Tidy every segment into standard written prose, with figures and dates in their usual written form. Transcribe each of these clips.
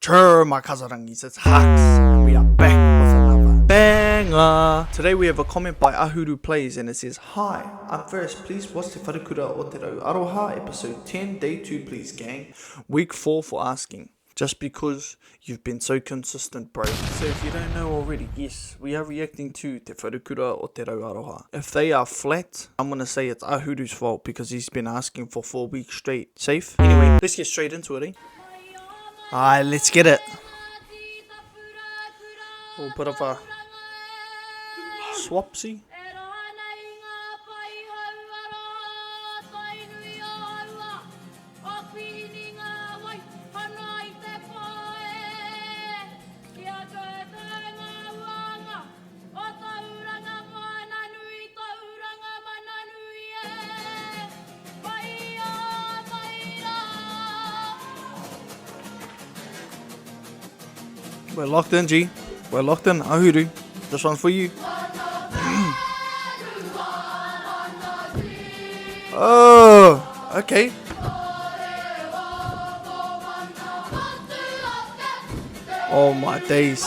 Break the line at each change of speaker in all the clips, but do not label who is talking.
Chur, my Kazarangis, it's Haks. We are back with another banger. Today we have a comment by Ahuru Plays and it says, Hi, I'm first, please watch the Whanau o te rau Aroha, episode 10, day 2 please gang. Week 4 for asking. Just because you've been so consistent, bro. So if you don't know already, yes, we are reacting to te whanau o te rau Aroha. If they are flat, I'm gonna say it's Ahuru's fault because he's been asking for 4 weeks straight. Safe? Anyway, let's get straight into it, eh? Alright, let's get it. A little bit of a swapsy. We're locked in, G. We're locked in. Ahuru. This one's for you. Oh, okay. Oh my days.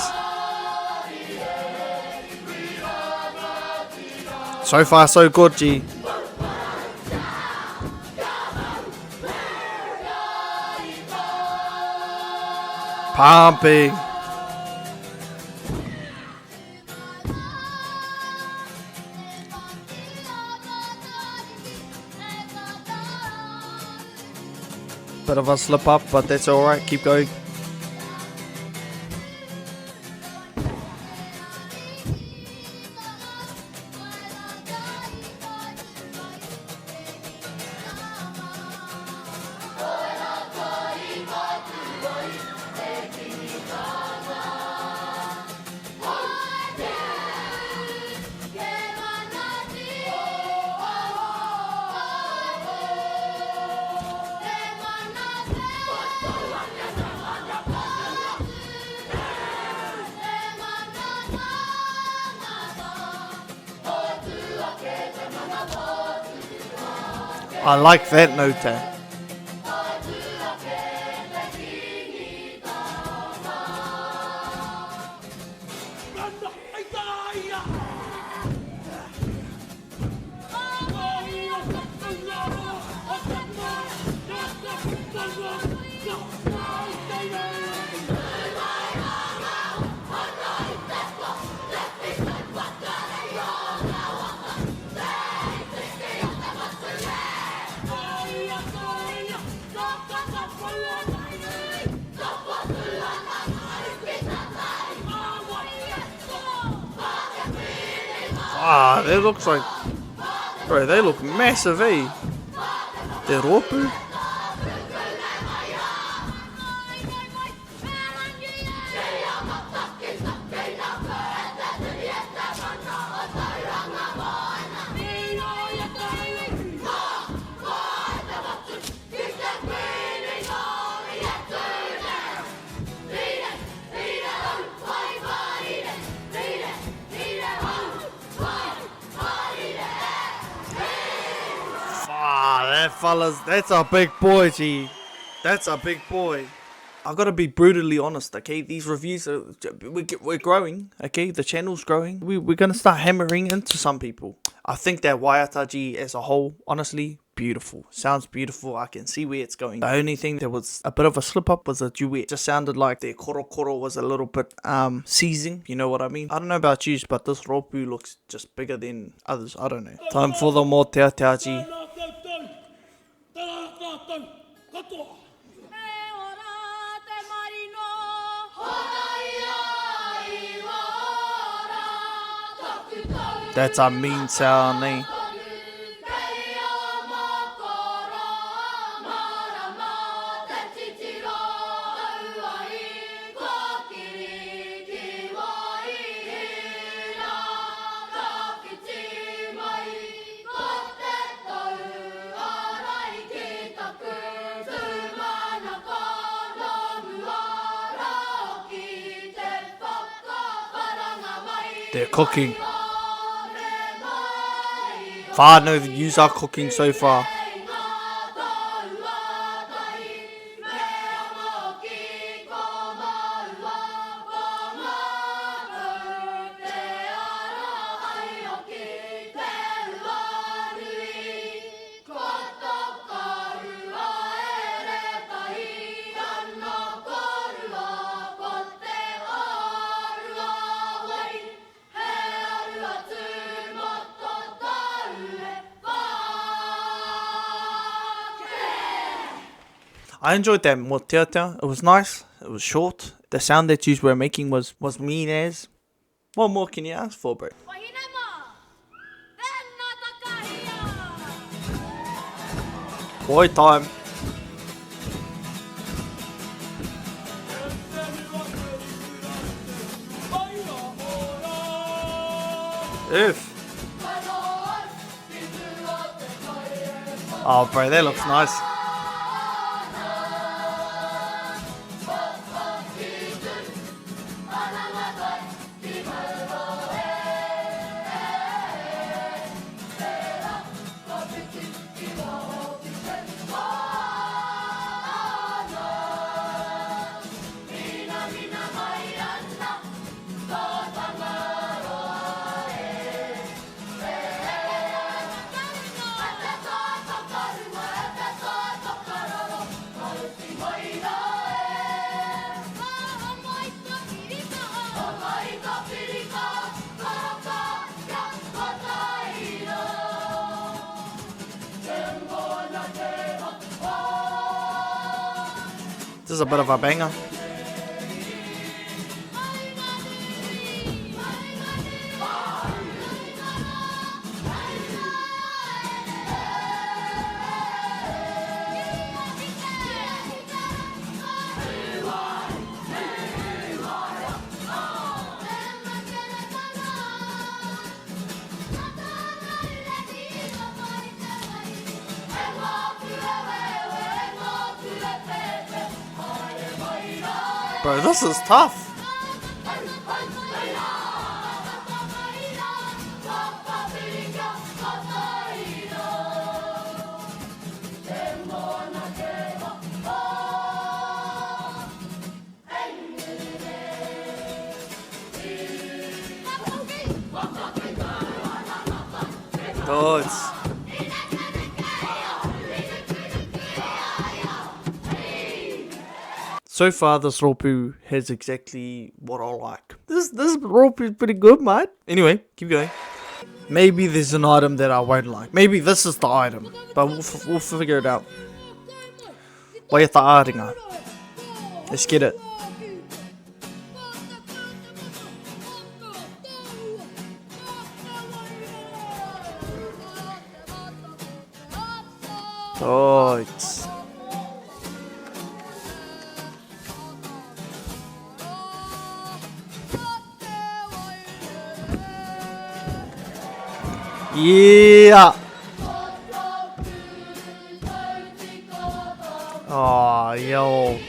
So far, so good, G. Pumping. Bit of a slip up, but that's alright. Keep going. I like that note there. Ah, that looks like... Bro, they look massive, eh? The ropu. That fellas, that's a big boy, G. That's a big boy. I've got to be brutally honest, okay? These reviews, we're growing, okay? The channel's growing. We're going to start hammering into some people. I think that Waiataji as a whole, honestly, beautiful. Sounds beautiful. I can see where it's going. The only thing that was a bit of a slip-up was a duet. Just sounded like their koro was a little bit seizing. You know what I mean? I don't know about you, but this ropu looks just bigger than others. I don't know. Time for the more teateaji. That's a mean sound, eh? They're cooking. Whanau, you are cooking so far. I enjoyed that more teateo. It was nice. It was short. The sound that you were making was mean as. What more can you ask for, bro? Boy time. If. Oh, bro, that looks nice. This is a bit of a banger. Bro, this is tough. Oh, it's... So far, this ropu has exactly what I like. This ropu is pretty good, mate. Anyway, keep going. Maybe there's an item that I won't like. Maybe this is the item, but we'll figure it out. Waiata āringa. Let's get it. Oh, it's... Yeah. Oh, yo.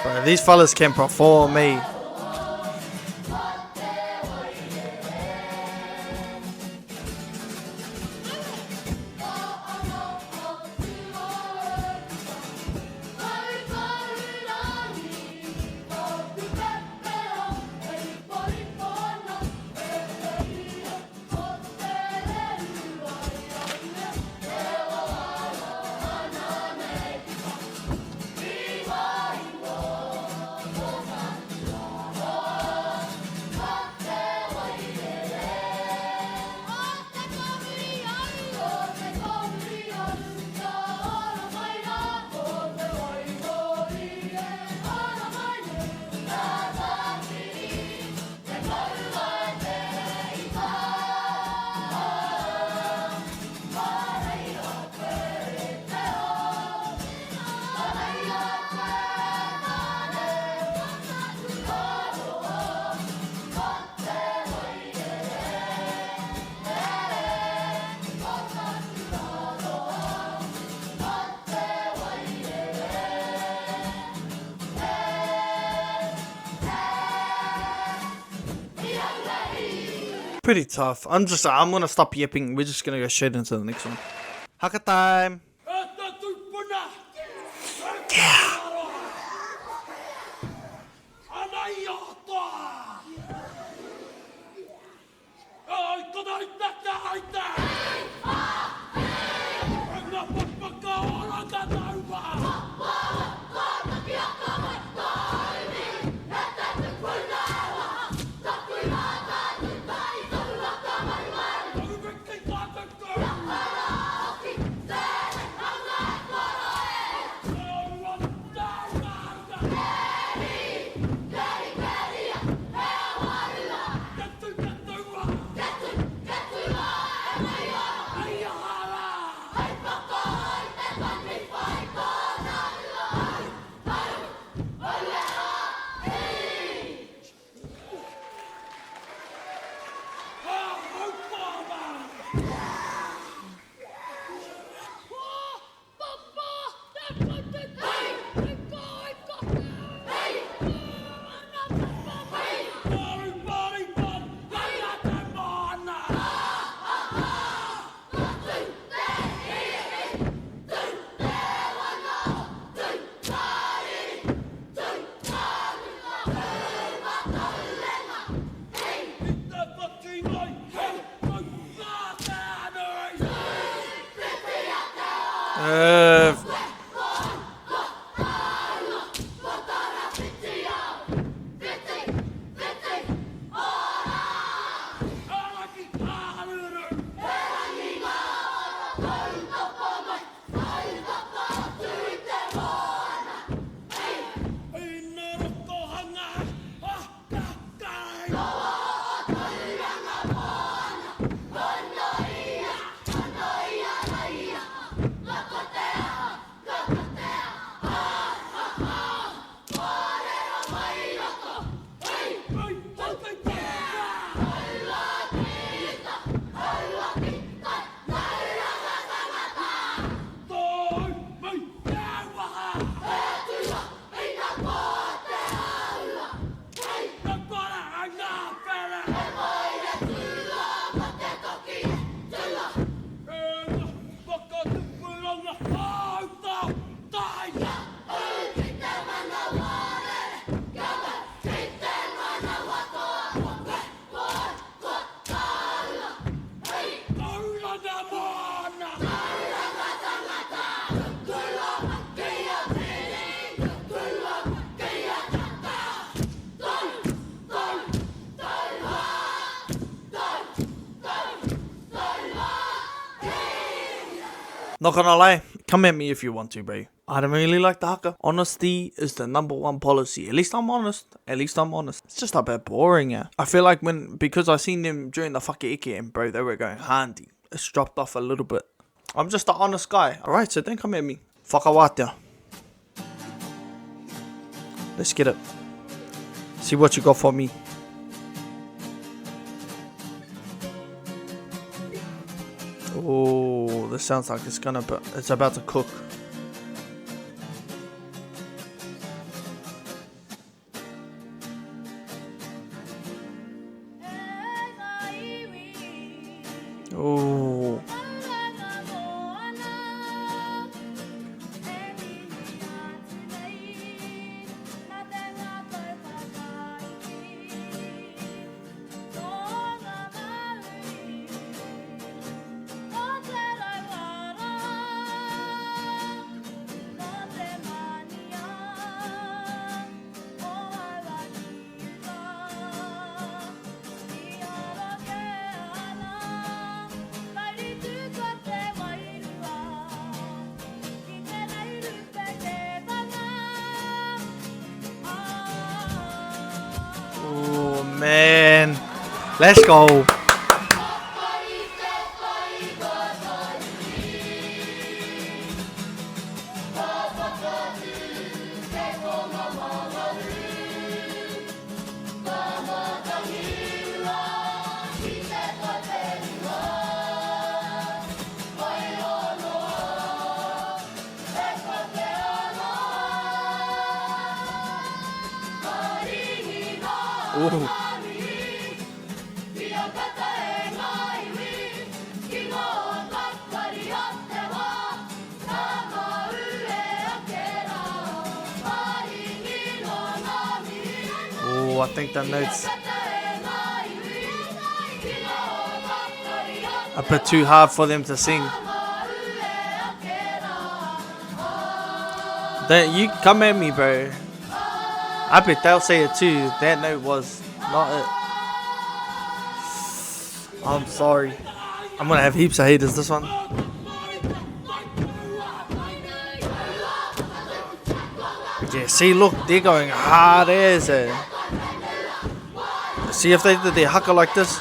Bro, these fellas can perform me. pretty tough. I'm gonna stop yipping. We're just gonna go straight into the next one. Haka time. Yeah. Not gonna lie, come at me if you want to, bro. I don't really like the haka. Honesty is the #1 policy. At least I'm honest. It's just a bit boring, yeah. I feel like because I seen them during the whakeike, bro, they were going handy. It's dropped off a little bit. I'm just an honest guy. Alright, so don't come at me. Whakawatea. Let's get it. See what you got for me. Oh, this sounds like it's about to cook. Oh. Oh man, let's go. Ooh. Oh, I think the notes a bit too hard for them to sing. Then you come at me, bro. I bet they'll say it too. That note was not it. I'm sorry. I'm gonna have heaps of haters this one. Yeah, see, look, they're going hard as it. See if they did their haka like this.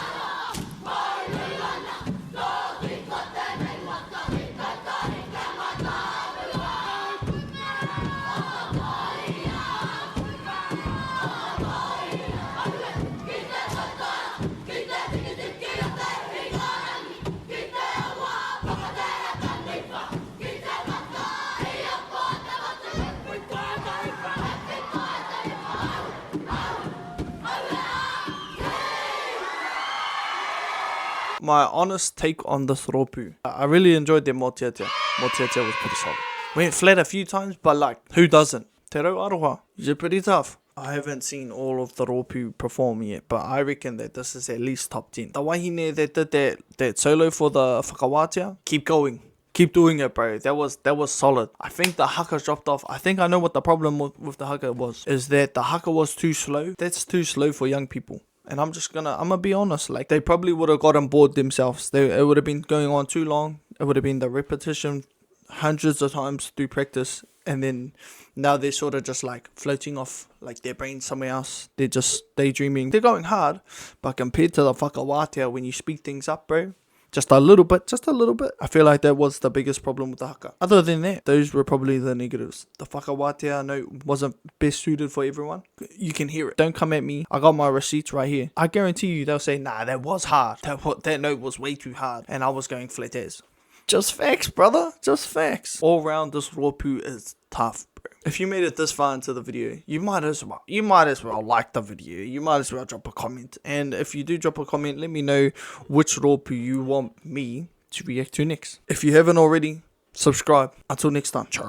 My honest take on this ropu. I really enjoyed their motiatia. Motiatia was pretty solid. Went flat a few times, but like, who doesn't? Te rau Aroha, you're pretty tough. I haven't seen all of the ropu perform yet, but I reckon that this is at least top 10. The wahine that did that solo for the whakawatia, keep going. Keep doing it, bro. That was solid. I think the haka dropped off. I think I know what the problem with the haka was. Is that the haka was too slow. That's too slow for young people. And I'm gonna be honest, like, they probably would have gotten bored themselves. It would have been going on too long. It would have been the repetition hundreds of times through practice. And then now they're sort of just like floating off, like their brain somewhere else. They're just daydreaming. They're going hard. But compared to the whakawatea, when you speed things up, bro, just a little bit. I feel like that was the biggest problem with the haka. Other than that, those were probably the negatives. The whakawatea note wasn't best suited for everyone. You can hear it. Don't come at me. I got my receipts right here. I guarantee you they'll say, nah, that was hard. That note was way too hard. And I was going flat as. Just facts, brother. Just facts. All round, this ropu is tough, bro. If you made it this far into the video, you might as well like the video. You might as well drop a comment. And if you do drop a comment, let me know which ropu you want me to react to next. If you haven't already, subscribe. Until next time. Ciao.